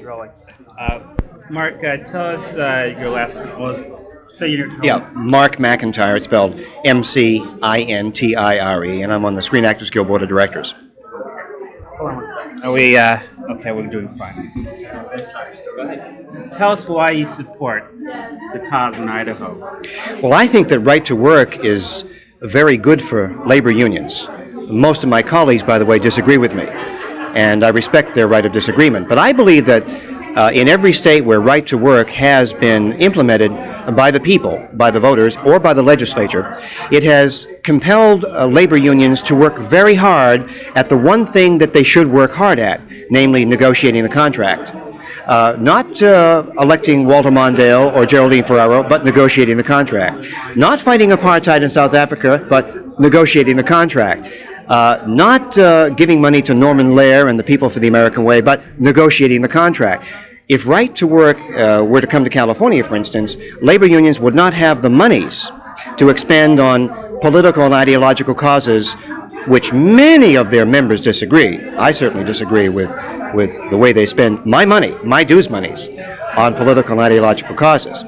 Rolling. Mark, tell us your last. Well, say your. Yeah, Mark McIntire. It's spelled McIntire, and I'm on the Screen Actors Guild Board of Directors. Hold on one second. Are we? Okay, we're doing fine. Go ahead. Tell us why you support the cause in Idaho. Well, I think that right to work is very good for labor unions. Most of my colleagues, by the way, disagree with me, and I respect their right of disagreement. But I believe that in every state where right to work has been implemented by the people, by the voters, or by the legislature, it has compelled labor unions to work very hard at the one thing that they should work hard at, namely negotiating the contract. Not electing Walter Mondale or Geraldine Ferraro, but negotiating the contract. Not fighting apartheid in South Africa, but negotiating the contract. Not giving money to Norman Lear and the People for the American Way, but negotiating the contract. If right to work were to come to California, for instance, labor unions would not have the monies to expend on political and ideological causes which many of their members disagree. I certainly disagree with the way they spend my money, my dues monies, on political and ideological causes.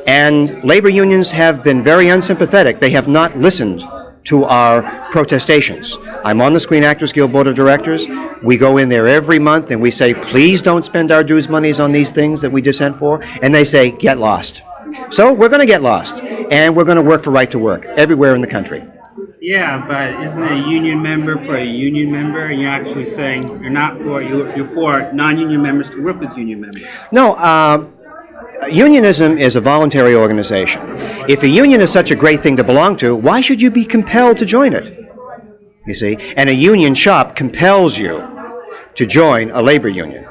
And labor unions have been very unsympathetic. They have not listened to our protestations. I'm on the Screen Actors Guild Board of Directors. We go in there every month and we say, please don't spend our dues monies on these things that we dissent for. And they say, get lost. So we're going to get lost. And we're going to work for right to work everywhere in the country. Yeah, but isn't a union member for a union member? And you're actually saying you're not for, you're for non-union members to work with union members. No, unionism is a voluntary organization. If a union is such a great thing to belong to, why should you be compelled to join it? You see? And a union shop compels you to join a labor union.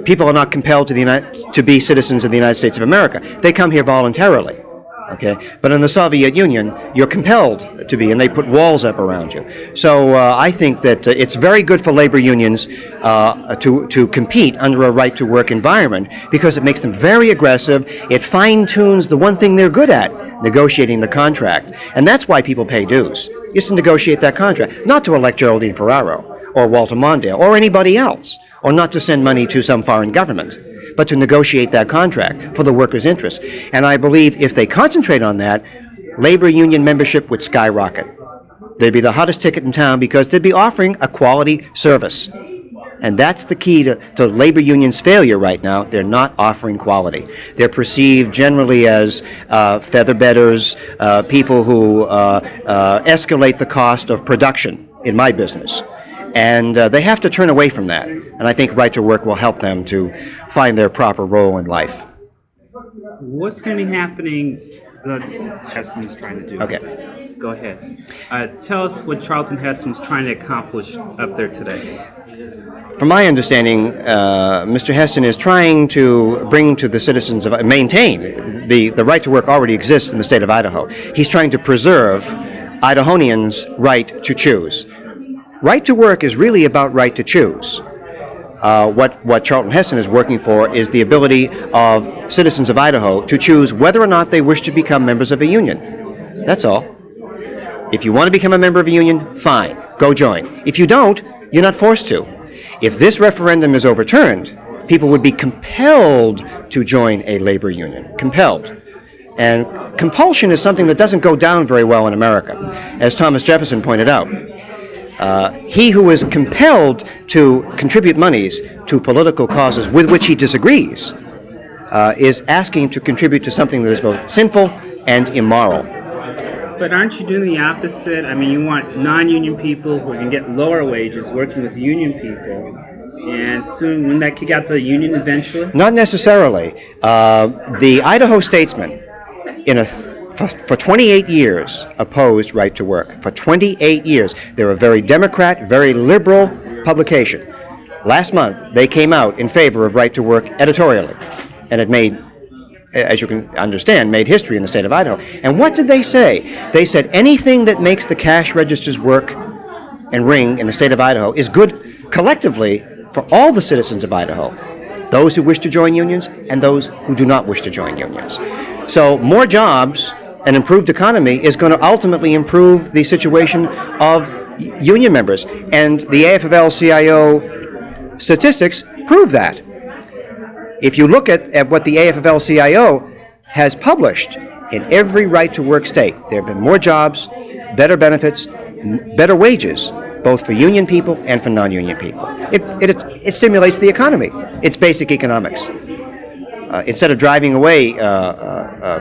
People are not compelled to be citizens of the United States of America. They come here voluntarily. Okay, but in the Soviet Union, you're compelled to be, and they put walls up around you. So I think that it's very good for labor unions to compete under a right-to-work environment because it makes them very aggressive. It fine-tunes the one thing they're good at, negotiating the contract. And that's why people pay dues, is to negotiate that contract, not to elect Geraldine Ferraro or Walter Mondale or anybody else, or not to send money to some foreign government, but to negotiate that contract for the workers' interest. And I believe if they concentrate on that, labor union membership would skyrocket. They'd be the hottest ticket in town because they'd be offering a quality service. And that's the key to labor unions' failure right now. They're not offering quality. They're perceived generally as featherbedders, people who escalate the cost of production in my business. And they have to turn away from that. And I think right to work will help them to find their proper role in life. What's going to be happening that Heston is trying to do? Okay. Go ahead. Tell us what Charlton Heston is trying to accomplish up there today. From my understanding, Mr. Heston is trying to bring to the citizens of, maintain, the right to work already exists in the state of Idaho. He's trying to preserve Idahonians' right to choose. Right to work is really about right to choose. What Charlton Heston is working for is the ability of citizens of Idaho to choose whether or not they wish to become members of a union. That's all. If you want to become a member of a union, fine, go join. If you don't, you're not forced to. If this referendum is overturned, people would be compelled to join a labor union. Compelled. And compulsion is something that doesn't go down very well in America, as Thomas Jefferson pointed out. He who is compelled to contribute monies to political causes with which he disagrees is asking to contribute to something that is both sinful and immoral. But aren't you doing the opposite? I mean, you want non-union people who can get lower wages working with union people, and soon, wouldn't that kick out the union eventually? Not necessarily. The Idaho Statesman, for 28 years, opposed right to work. For 28 years. They're a very Democrat, very liberal publication. Last month, they came out in favor of right to work editorially. And it made, as you can understand, made history in the state of Idaho. And what did they say? They said anything that makes the cash registers work and ring in the state of Idaho is good collectively for all the citizens of Idaho. Those who wish to join unions and those who do not wish to join unions. So more jobs, an improved economy is going to ultimately improve the situation of union members. And the AFL-CIO statistics prove that. If you look at what the AFL-CIO has published in every right-to-work state, there have been more jobs, better benefits, better wages, both for union people and for non-union people. It stimulates the economy. It's basic economics. Instead of driving away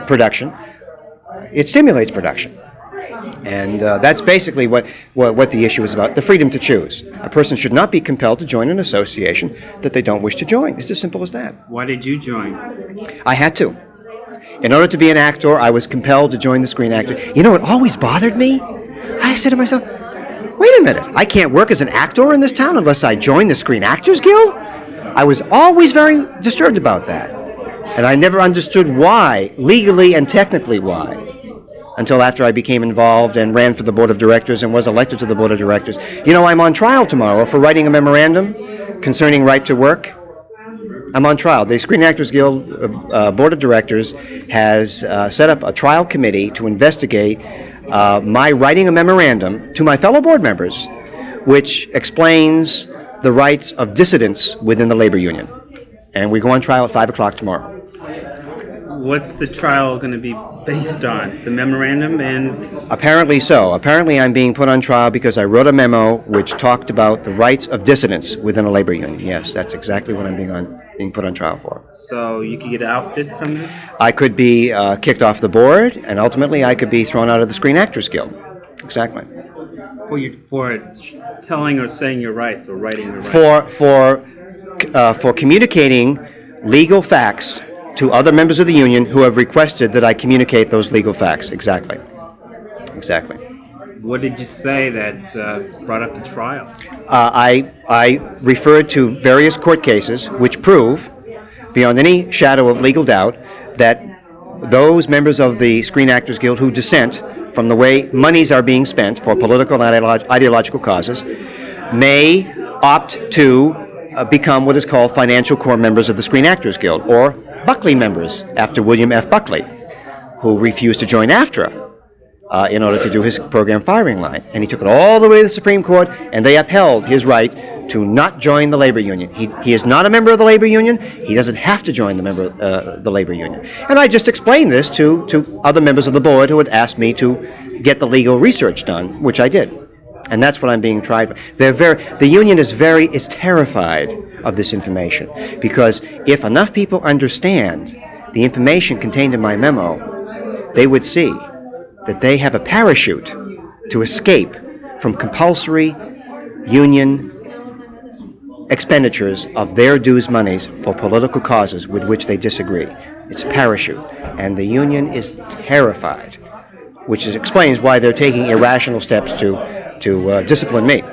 production, it stimulates production. And that's basically what the issue is about, the freedom to choose. A person should not be compelled to join an association that they don't wish to join. It's as simple as that. Why did you join? I had to. In order to be an actor, I was compelled to join the Screen Actors. You know, it always bothered me. I said to myself, wait a minute, I can't work as an actor in this town unless I join the Screen Actors Guild? I was always very disturbed about that. And I never understood why, legally and technically why, until after I became involved and ran for the Board of Directors and was elected to the Board of Directors. You know, I'm on trial tomorrow for writing a memorandum concerning right to work. I'm on trial. The Screen Actors Guild Board of Directors has set up a trial committee to investigate my writing a memorandum to my fellow board members, which explains the rights of dissidents within the labor union. And we go on trial at 5 o'clock tomorrow. What's the trial going to be based on? The memorandum and... Apparently so. Apparently I'm being put on trial because I wrote a memo which talked about the rights of dissidents within a labor union. Yes, that's exactly what I'm being put on trial for. So you could get ousted from this? I could be kicked off the board, and ultimately I could be thrown out of the Screen Actors Guild. Exactly. For telling or saying your rights or writing your rights? For communicating legal facts to other members of the union who have requested that I communicate those legal facts. Exactly. Exactly. What did you say that brought up the trial? I referred to various court cases which prove, beyond any shadow of legal doubt, that those members of the Screen Actors Guild who dissent from the way monies are being spent for political and ideological causes may opt to become what is called financial core members of the Screen Actors Guild, or Buckley members, after William F. Buckley, who refused to join AFTRA in order to do his program firing line. And he took it all the way to the Supreme Court, and they upheld his right to not join the labor union. He is not a member of the labor union. He doesn't have to join the labor union. And I just explained this to other members of the board who had asked me to get the legal research done, which I did. And that's what I'm being tried for. The union is terrified of this information, because if enough people understand the information contained in my memo, they would see that they have a parachute to escape from compulsory union expenditures of their dues monies for political causes with which they disagree. It's a parachute, and the union is terrified, which explains why they're taking irrational steps to discipline me.